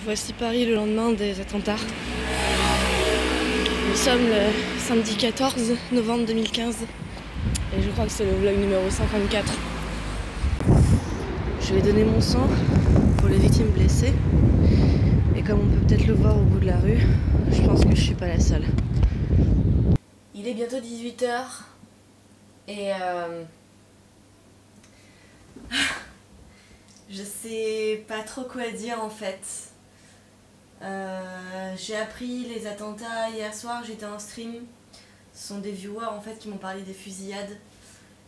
Voici Paris le lendemain des attentats. Nous sommes le samedi 14 novembre 2015 et je crois que c'est le vlog numéro 54. Je vais donner mon sang pour les victimes blessées et comme on peut peut-être le voir au bout de la rue, je pense que je suis pas la seule. Il est bientôt 18 h et je sais pas trop quoi dire en fait. J'ai appris les attentats hier soir, j'étais en stream. Ce sont des viewers en fait qui m'ont parlé des fusillades.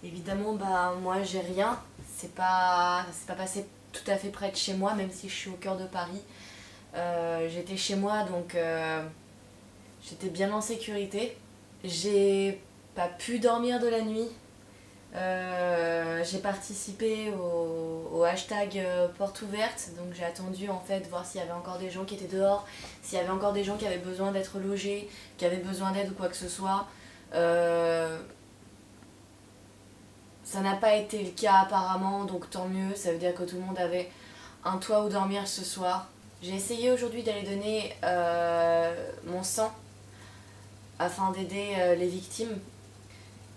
Évidemment, moi j'ai rien. C'est pas passé tout à fait près de chez moi, même si je suis au cœur de Paris. J'étais chez moi donc j'étais bien en sécurité. J'ai pas pu dormir de la nuit. J'ai participé au hashtag porte ouverte, donc j'ai attendu en fait voir s'il y avait encore des gens qui étaient dehors, s'il y avait encore des gens qui avaient besoin d'être logés, qui avaient besoin d'aide ou quoi que ce soit. Ça n'a pas été le cas apparemment, donc tant mieux, ça veut dire que tout le monde avait un toit où dormir ce soir. J'ai essayé aujourd'hui d'aller donner mon sang afin d'aider les victimes.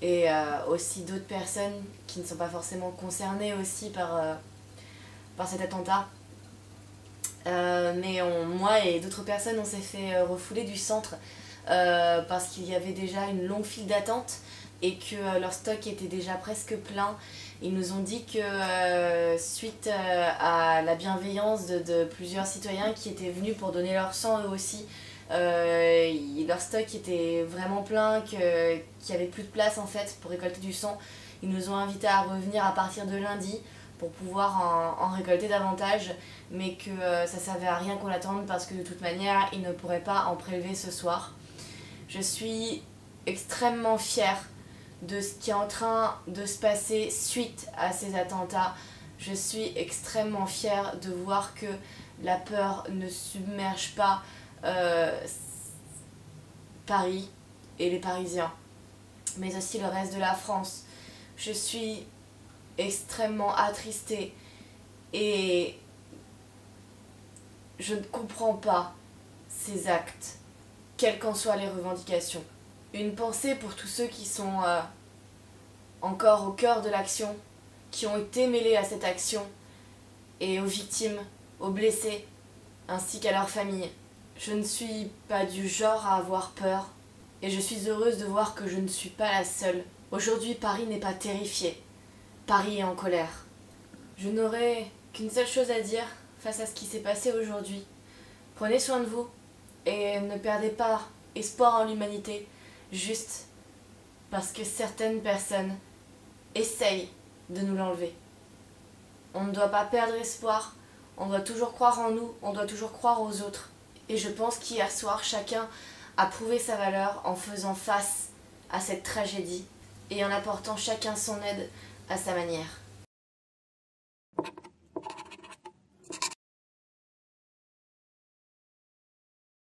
Et aussi d'autres personnes qui ne sont pas forcément concernées aussi par cet attentat. Mais moi et d'autres personnes, on s'est fait refouler du centre parce qu'il y avait déjà une longue file d'attente et que leur stock était déjà presque plein. Ils nous ont dit que suite à la bienveillance de plusieurs citoyens qui étaient venus pour donner leur sang eux aussi, leur stock était vraiment plein, qu'il n'y avait plus de place en fait pour récolter du sang. Ils nous ont invités à revenir à partir de lundi pour pouvoir en récolter davantage, mais que ça servait à rien qu'on l'attende parce que de toute manière ils ne pourraient pas en prélever ce soir. Je suis extrêmement fière de ce qui est en train de se passer suite à ces attentats. Je suis extrêmement fière de voir que la peur ne submerge pas Paris et les Parisiens, mais aussi le reste de la France. Je suis extrêmement attristée et je ne comprends pas ces actes, quelles qu'en soient les revendications. Une pensée pour tous ceux qui sont encore au cœur de l'action, qui ont été mêlés à cette action, et aux victimes, aux blessés, ainsi qu'à leurs familles. Je ne suis pas du genre à avoir peur et je suis heureuse de voir que je ne suis pas la seule. Aujourd'hui, Paris n'est pas terrifié. Paris est en colère. Je n'aurai qu'une seule chose à dire face à ce qui s'est passé aujourd'hui. Prenez soin de vous et ne perdez pas espoir en l'humanité juste parce que certaines personnes essayent de nous l'enlever. On ne doit pas perdre espoir, on doit toujours croire en nous, on doit toujours croire aux autres. Et je pense qu'hier soir, chacun a prouvé sa valeur en faisant face à cette tragédie et en apportant chacun son aide à sa manière.